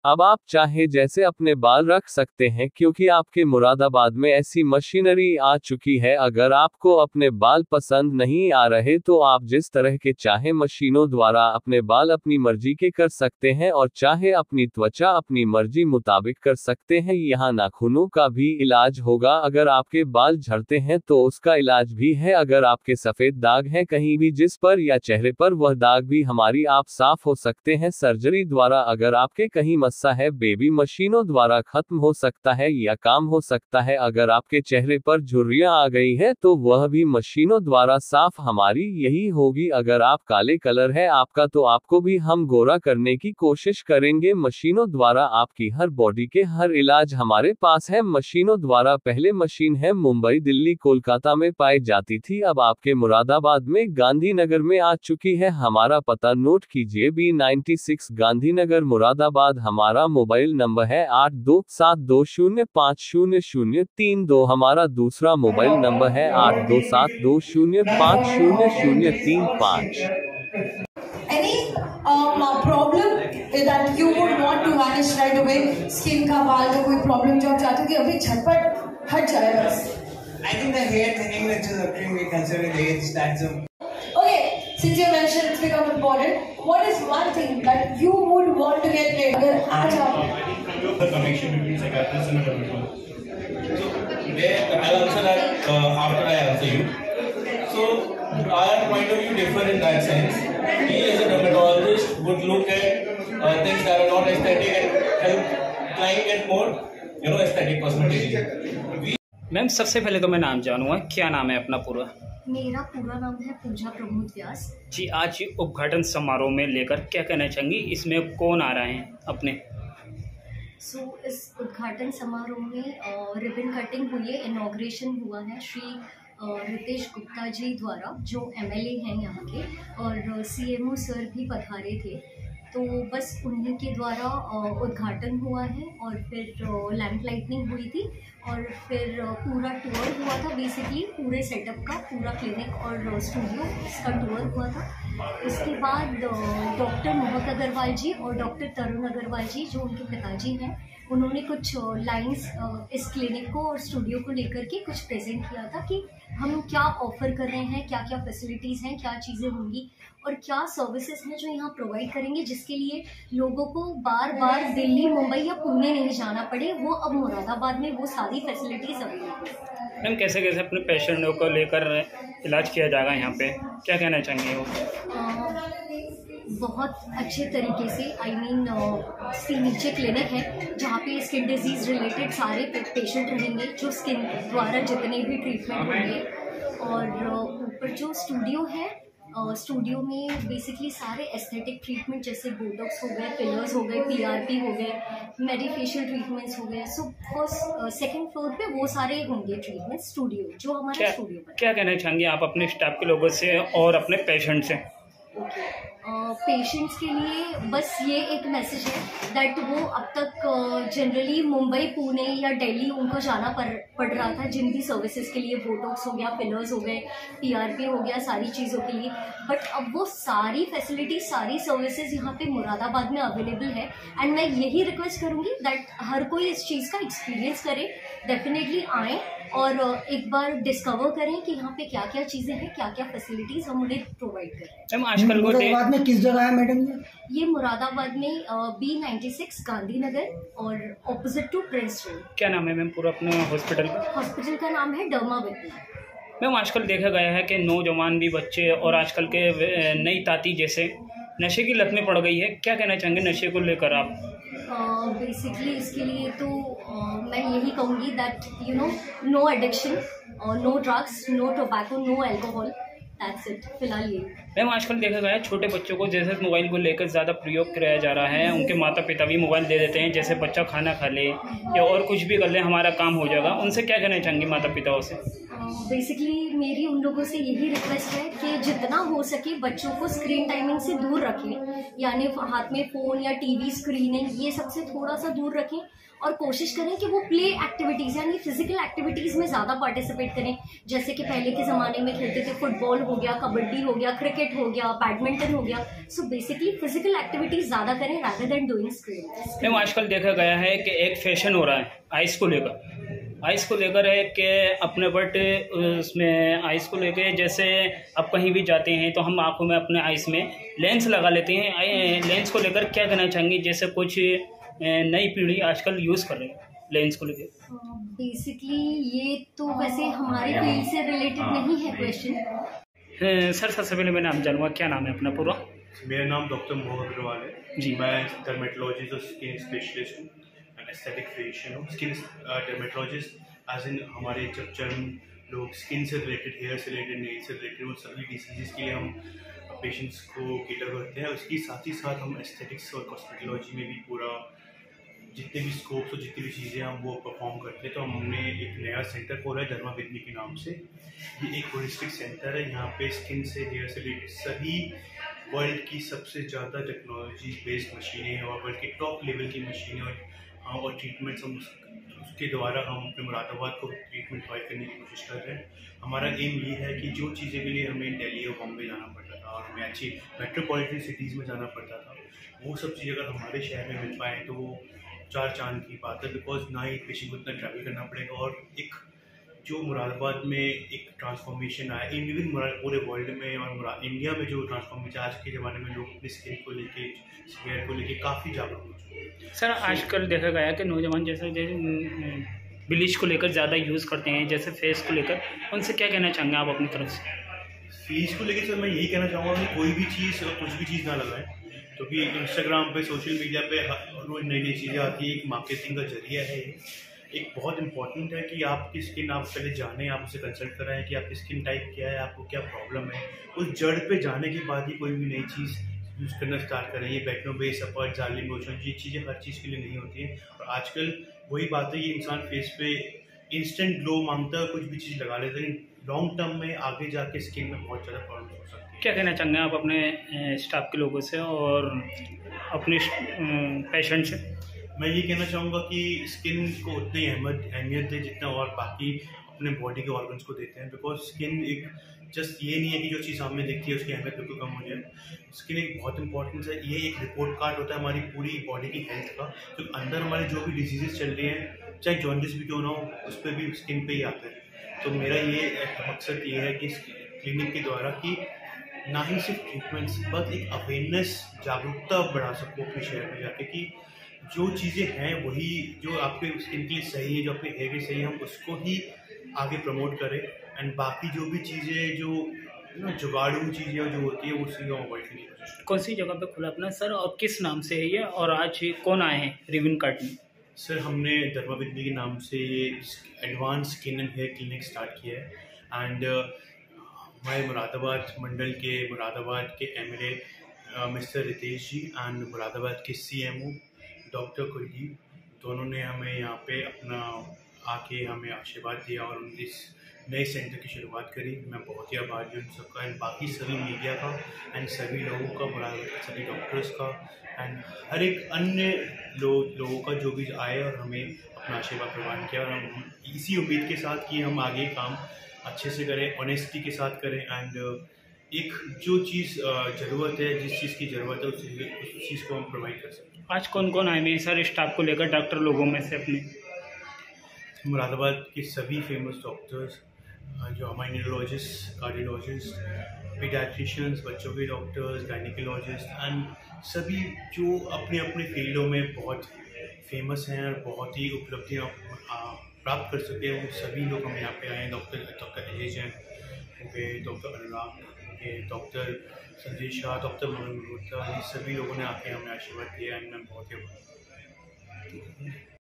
अब आप चाहे जैसे अपने बाल रख सकते हैं, क्योंकि आपके मुरादाबाद में ऐसी मशीनरी आ चुकी है। अगर आपको अपने बाल पसंद नहीं आ रहे तो आप जिस तरह के चाहे मशीनों द्वारा अपने बाल अपनी मर्जी के कर सकते हैं, और चाहे अपनी त्वचा अपनी मर्जी मुताबिक कर सकते हैं। यहाँ नाखूनों का भी इलाज होगा। अगर आपके बाल झड़ते हैं तो उसका इलाज भी है। अगर आपके सफेद दाग हैं कहीं भी जिस पर या चेहरे पर, वह दाग भी हमारी आप साफ हो सकते हैं सर्जरी द्वारा। अगर आपके कहीं है बेबी मशीनों द्वारा खत्म हो सकता है या काम हो सकता है। अगर आपके चेहरे पर झुर्रियां आ गई है तो वह भी मशीनों द्वारा साफ हमारी यही होगी। अगर आप काले कलर है आपका तो आपको भी हम गोरा करने की कोशिश करेंगे मशीनों द्वारा। आपकी हर बॉडी के हर इलाज हमारे पास है मशीनों द्वारा। पहले मशीन है मुंबई, दिल्ली, कोलकाता में पाई जाती थी, अब आपके मुरादाबाद में गांधीनगर में आ चुकी है। हमारा पता नोट कीजिए, B96 गांधीनगर मुरादाबाद। हमारा मोबाइल नंबर है 8272050032। हमारा दूसरा मोबाइल नंबर है 8272050035। Any problem that you would want to vanish right away? Skin का, बाल का कोई problem जो आप चाहते हो कि अभी झटपट हट जाए बस? I think the hair thinning which is occurring, we consider the age stands up. Okay, since you mentioned it's become important, what is one thing that you would want to get laid? अगर आज आप the connection between psychiatrist and a dermatologist. So there, I'll answer that after I answer you. So our point of view differ in that sense. He as a dermatologist would look at things that are not aesthetic and help client get more, aesthetic cosmetic. Ma'am सबसे पहले तो मैं नाम जानूंगा, क्या नाम है अपना पूरा? मेरा पूरा नाम है पूजा प्रमोद व्यास जी। आज उद्घाटन समारोह में लेकर क्या कहना चाहेंगी, इसमें कौन आ रहे हैं अपने? इस उद्घाटन समारोह में रिबन कटिंग हुई है, इनॉग्रेशन हुआ है श्री रितेश गुप्ता जी द्वारा, जो MLA हैं यहाँ के, और CMO सर भी पधारे थे। तो बस उन्हीं के द्वारा उद्घाटन हुआ है, और फिर लैंप लाइटनिंग हुई थी, और फिर पूरा टूर हुआ था। बेसिकली पूरे सेटअप का पूरा क्लिनिक और स्टूडियो इसका टूर हुआ था। उसके बाद डॉक्टर मोहक अग्रवाल जी और डॉक्टर तरुण अग्रवाल जी, जो उनके पिताजी हैं, उन्होंने कुछ लाइंस इस क्लिनिक को और स्टूडियो को लेकर के कुछ प्रेजेंट किया था कि हम क्या ऑफ़र कर रहे हैं, क्या क्या फैसिलिटीज़ हैं, क्या चीज़ें होंगी और क्या सर्विसेज हैं जो यहाँ प्रोवाइड करेंगे, जिसके लिए लोगों को बार बार दिल्ली, मुंबई या पुणे नहीं जाना पड़े। वो अब मुरादाबाद में वो सारी फैसिलिटीज़ अवेलेबल है। मैम कैसे कैसे अपने पेशेंटों को लेकर इलाज किया जाएगा यहाँ पे, क्या कहना चाहेंगे वो? बहुत अच्छे तरीके से, नीचे क्लिनिक है जहाँ पे स्किन डिजीज़ रिलेटेड सारे पेशेंट रहेंगे, जो स्किन द्वारा जितने भी ट्रीटमेंट होंगे। और ऊपर जो स्टूडियो है, स्टूडियो में बेसिकली सारे एस्थेटिक ट्रीटमेंट जैसे बोटॉक्स हो गए, फिलर्स हो गए, PRP हो गए, मेडिफेशियल ट्रीटमेंट्स हो गए। फर्स्ट सेकंड फ्लोर पे वो सारे होंगे ट्रीटमेंट स्टूडियो, जो हमारा स्टूडियो है। क्या कहना चाहेंगे आप अपने स्टाफ के लोगों से और अपने पेशेंट से? पेशेंट्स के लिए बस ये एक मैसेज है दैट वो अब तक जनरली मुंबई, पुणे या दिल्ली उनको जाना पड़ रहा था जिन भी सर्विसेज के लिए, बोटॉक्स हो गया, फिलर्स हो गए, PRP हो गया, सारी चीज़ों के लिए। बट अब वो सारी फैसिलिटी, सारी सर्विसेज यहाँ पे मुरादाबाद में अवेलेबल है। एंड मैं यही रिक्वेस्ट करूँगी दैट हर कोई इस चीज़ का एक्सपीरियंस करे, डेफिनेटली आएँ और एक बार डिस्कवर करें कि यहाँ पे क्या क्या चीज़ें हैं, क्या क्या फैसिलिटीज़ हम उन्हें प्रोवाइड करें। आजकल मुरादाबाद में किस जगह है मैडम ये मुरादाबाद में B96 गांधीनगर और ऑपोजिट टू प्रिंस रोड। क्या नाम है मैम पूरा अपने हॉस्पिटल का? हॉस्पिटल का नाम है डर्मा वित्ती। मैम आजकल देखा गया है कि नौजवान भी, बच्चे और आजकल के नई ताती जैसे नशे की लत में पड़ गई है, क्या कहना चाहेंगे नशे को लेकर आप? बेसिकली इसके लिए तो मैं यही कहूँगी that no addiction, no drugs, no tobacco, no alcohol, that's it. फिलहाल ये मैम आजकल देखा गया है छोटे बच्चों को जैसे मोबाइल को लेकर ज़्यादा प्रयोग कराया जा रहा है, उनके माता पिता भी मोबाइल दे देते हैं, जैसे बच्चा खाना खा ले या और कुछ भी कर ले हमारा काम हो जाएगा। उनसे क्या कहना चाहेंगे माता पिताओं से? बेसिकली मेरी उन लोगों से यही रिक्वेस्ट है कि जितना हो सके बच्चों को स्क्रीन टाइमिंग से दूर रखें, यानी हाथ में फ़ोन या टीवी स्क्रीनिंग ये सबसे थोड़ा सा दूर रखें और कोशिश करें कि वो प्ले एक्टिविटीज़ यानी फिजिकल एक्टिविटीज़ में ज़्यादा पार्टिसिपेट करें। जैसे कि पहले के ज़माने में खेलते थे, फुटबॉल हो गया, कबड्डी हो गया, क्रिकेट हो गया, बैडमिंटन हो गया। सो बेसिकली फिजिकल एक्टिविटीज़ ज़्यादा करें rather than doing screen. Ma'am आजकल देखा गया है कि एक फैशन हो रहा है आइस को लेकर है कि अपने बट उसमें आइस को लेकर, जैसे अब कहीं भी जाते हैं तो हम आंखों में अपने आइस में लेंस लगा लेते हैं। लेंस को लेकर क्या कहना चाहेंगे, जैसे कुछ नई पीढ़ी आजकल यूज़ कर रही है लेंस को लेकर? बेसिकली ये तो वैसे हमारे फील्ड से रिलेटेड नहीं है क्वेश्चन। सर सबसे पहले मैं नाम जानूँगा, क्या नाम है अपना पूरा? मेरा नाम डॉक्टर मोहम्मद अग्रवाल है जी। मैं डर्मेटोलॉजिस्ट और स्किन स्पेशलिस्ट हूँ, एस्थेटिक फिजिशियन हूँ। स्किन डर्मेटोलॉजिस्ट एज इन हमारे जब चर्म लोग स्किन से रिलेटेड, हेयर से रिलेटेड, नेल से रिलेटेड, उन सभी डिसीज़ के लिए हम पेशेंट्स को केटर करते हैं। उसके साथ ही साथ हम एस्थेटिक्स और कॉस्मेटोलॉजी में भी पूरा जितने भी स्कोप्स और जितनी भी चीज़ें हम वो परफॉर्म करते हैं। तो हमने एक नया सेंटर खोला है धर्मा विद्नी के नाम से। ये एक होलिस्टिक सेंटर है, यहाँ पे स्किन से, हेयर से रिलेटेड सभी वर्ल्ड की सबसे ज़्यादा टेक्नोलॉजी बेस्ड मशीनें और वर्ल्ड के टॉप लेवल की मशीनें और ट्रीटमेंट्स हम उसके द्वारा हम अपने मुरादाबाद को ट्रीटमेंट प्रोवाइड करने की कोशिश कर रहे हैं। हमारा एम ये है कि जो चीज़ें के लिए हमें दिल्ली और बॉम्बे जाना पड़ता था और हमें अच्छी मेट्रोपॉलिटन सिटीज़ में जाना पड़ता था, वो सब चीज़ें अगर हमारे शहर में मिल पाएँ तो वो चार चांद की बात है। बिकॉज ना ही पेशेंट को इतना ट्रैवल करना पड़ेगा और एक जो मुरादाबाद में एक ट्रांसफॉर्मेशन आया इवन पूरे वर्ल्ड में और इंडिया में जो ट्रांसफॉर्मेशन आज के ज़माने में लोग अपनी स्किन को लेके, हेयर को लेके काफ़ी जागरूक हो चुके हैं। सर आजकल देखा गया कि नौजवान जैसे ब्लीच को लेकर ज़्यादा यूज़ करते हैं, जैसे फेस को लेकर, उनसे क्या कहना चाहेंगे आप अपनी तरफ से? फेस को लेकर सर मैं यही कहना चाहूँगा कि कोई भी चीज़ और कुछ भी चीज़ ना लगाएं, क्योंकि इंस्टाग्राम पे, सोशल मीडिया पे रोज़ नई नई चीज़ें आती है। एक मार्केटिंग का जरिया है। एक बहुत इंपॉर्टेंट है कि आपकी स्किन आप पहले जानें, आप उसे कंसल्ट कराएं कि आपकी स्किन टाइप क्या है, आपको क्या प्रॉब्लम है। उस जड़ पे जाने के बाद ही कोई भी नई चीज़ यूज़ करना स्टार्ट करें। ये बैटनो बेस, अपॉइंट, जार्लिंग लोशन, ये चीज़ें हर चीज़ के लिए नहीं होती हैं। और आजकल वही बात है, ये इंसान फेस पे इंस्टेंट ग्लो मांगता है, कुछ भी चीज़ लगा लेते हैं, लॉन्ग टर्म में आगे जाके स्किन में बहुत ज़्यादा प्रॉब्लम हो सकती है। क्या कहना चाहेंगे आप अपने स्टाफ के लोगों से और अपने पेशेंट से? मैं ये कहना चाहूँगा कि स्किन को उतनी अहमियत दे जितना और बाकी अपने बॉडी के ऑर्गन्स को देते हैं। बिकॉज स्किन एक जस्ट ये नहीं है कि जो चीज़ सामने दिखती है उसकी अहमियत बिल्कुल कम हो जाए। स्किन एक बहुत इंपॉर्टेंट है, ये एक रिपोर्ट कार्ड होता है हमारी पूरी बॉडी की हेल्थ का। तो अंदर हमारे जो भी डिजीजेस चल रही हैं, चाहे जॉन्डिस भी क्यों ना हो, उस पर भी स्किन पे ही आता है। तो मेरा ये मकसद ये है कि क्लिनिक के द्वारा कि ना ही सिर्फ ट्रीटमेंट्स, बस एक अवेयरनेस, जागरूकता बढ़ा सको अपने शहर में जाके कि जो चीज़ें हैं वही जो आपके स्किन के लिए सही है, जो आपके हेयर के सही है, हम उसको ही आगे प्रमोट करें। एंड बाकी जो भी चीज़ें जो जुगाड़ू चीज़ें जो होती है वो चीज़ें अवॉइड करने की कोशिश करें। कौन सी जगह पे खुला अपना सर, और किस नाम से है ये, और आज कौन आए हैं रिबन कट में? सर हमने धर्मा विद्नी के नाम से ये advance skin and hair clinic start किया है। एंड हमारे मुरादाबाद मंडल के, मुरादाबाद के MLA mister Ritesh ji and Moradabad के CMO डॉक्टर कुलदीप, दोनों ने हमें यहाँ पे अपना आके हमें आशीर्वाद दिया और इस नए सेंटर की शुरुआत करी। मैं बहुत ही आभारी हूँ उन सबका एंड बाकी सभी मीडिया का एंड सभी लोगों का, मुरादाबाद के सभी डॉक्टर्स का एंड हर एक अन्य लोगों का जो भी आए और हमें अपना आशीर्वाद प्रदान किया। और हम इसी उम्मीद के साथ कि हम आगे काम अच्छे से करें, ऑनेस्टी के साथ करें एंड एक जो चीज़ ज़रूरत है, जिस चीज़ की ज़रूरत है उस चीज़ को हम प्रोवाइड कर सकते हैं। आज कौन कौन आए हैं सर स्टाफ को लेकर, डॉक्टर लोगों में से अपने? मुरादाबाद के सभी फेमस डॉक्टर्स, जो हमारे न्यूरोलॉजिस्ट, कार्डियोलॉजिस्ट, पीडियाट्रिशियंस, बच्चों के डॉक्टर्स, गायनिकोलॉजिस्ट एंड सभी जो अपने अपने फील्डों में बहुत फेमस हैं और बहुत ही उपलब्धियाँ प्राप्त कर सके, वो सभी लोग हम यहाँ पे आए हैं। डॉक्टर अजय जैन हो गए, डॉक्टर अनुराग हो गए, डॉक्टर संजय शाह, डॉक्टर मनोज गुप्ता, ये सभी लोगों ने आके हमें आशीर्वाद दिया एंड मैं बहुत ही